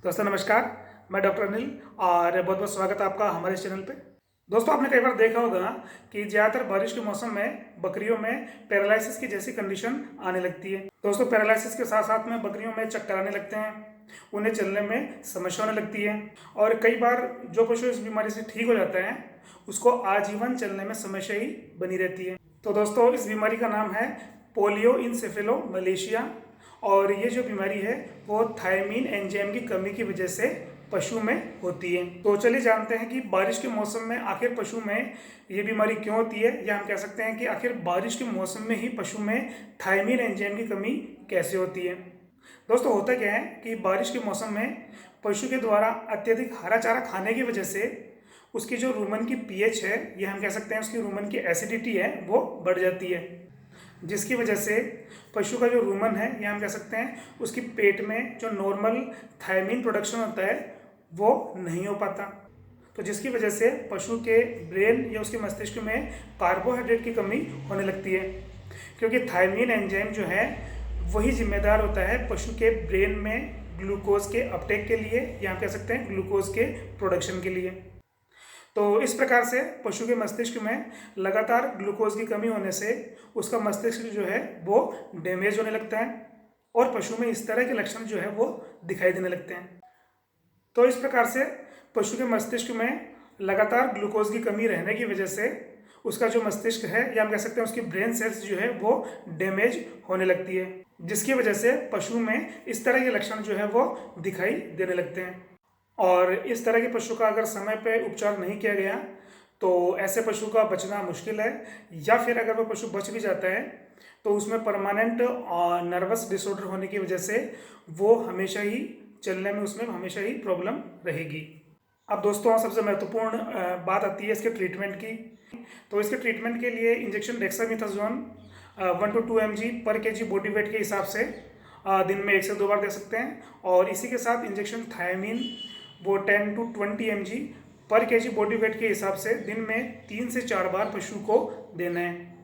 दोस्तों नमस्कार। मैं डॉक्टर अनिल और बहुत बहुत स्वागत है आपका हमारे इस चैनल पे। दोस्तों आपने कई बार देखा होगा कि ज़्यादातर बारिश के मौसम में बकरियों में पैरालिसिस की जैसी कंडीशन आने लगती है। दोस्तों पैरालिसिस के साथ साथ में बकरियों में चक्कर आने लगते हैं, उन्हें चलने में समस्या होने लगती है और कई बार जो पशु इस बीमारी से ठीक हो जाता है उसको आजीवन चलने में समस्या ही बनी रहती है। तो दोस्तों इस बीमारी का नाम है पोलियोइनसेफेलोमलेशिया और ये जो बीमारी है वो थायमीन एंजाइम की कमी की वजह से पशु में होती है। तो चलिए जानते हैं कि बारिश के मौसम में आखिर पशु में ये बीमारी क्यों होती है, या हम कह सकते हैं कि आखिर बारिश के मौसम में ही पशु में थायमीन एंजाइम की कमी कैसे होती है। दोस्तों होता क्या है कि बारिश के मौसम में पशु के द्वारा अत्यधिक हरा चारा खाने की वजह से उसकी जो रूमन की पीएच है, या हम कह सकते हैं उसकी रूमन की एसिडिटी है, वो बढ़ जाती है, जिसकी वजह से पशु का जो रूमन है, या हम कह सकते हैं उसकी पेट में जो नॉर्मल थायमीन प्रोडक्शन होता है वो नहीं हो पाता। तो जिसकी वजह से पशु के ब्रेन या उसके मस्तिष्क में कार्बोहाइड्रेट की कमी होने लगती है, क्योंकि थायमीन एंजाइम जो है वही जिम्मेदार होता है पशु के ब्रेन में ग्लूकोज के अपटेक के लिए, या हम कह सकते हैं ग्लूकोज के प्रोडक्शन के लिए। तो इस प्रकार से पशु के मस्तिष्क में लगातार ग्लूकोज की कमी होने से उसका मस्तिष्क जो है वो डैमेज होने लगता है और पशु में इस तरह के लक्षण जो है वो दिखाई देने लगते हैं। तो इस प्रकार से पशु के मस्तिष्क में लगातार ग्लूकोज की कमी रहने की वजह से उसका जो मस्तिष्क है, या हम कह सकते हैं उसकी ब्रेन सेल्स जो है वो डैमेज होने लगती है, जिसकी वजह से पशु में इस तरह के लक्षण जो है वो दिखाई देने लगते हैं। और इस तरह के पशु का अगर समय पे उपचार नहीं किया गया तो ऐसे पशु का बचना मुश्किल है, या फिर अगर वो पशु बच भी जाता है तो उसमें परमानेंट नर्वस डिसऑर्डर होने की वजह से वो हमेशा ही चलने में उसमें हमेशा ही प्रॉब्लम रहेगी। अब दोस्तों सबसे महत्वपूर्ण बात आती है इसके ट्रीटमेंट की। तो इसके ट्रीटमेंट के लिए इंजेक्शन डेक्सामेथासोन 1 to 2 mg पर केजी बॉडी वेट के हिसाब से दिन में 1 से 2 बार दे सकते हैं, और इसी के साथ इंजेक्शन थायमीन वो 10 to 20 mg पर केजी बॉडी वेट के हिसाब से दिन में 3 से 4 बार पशु को देना है।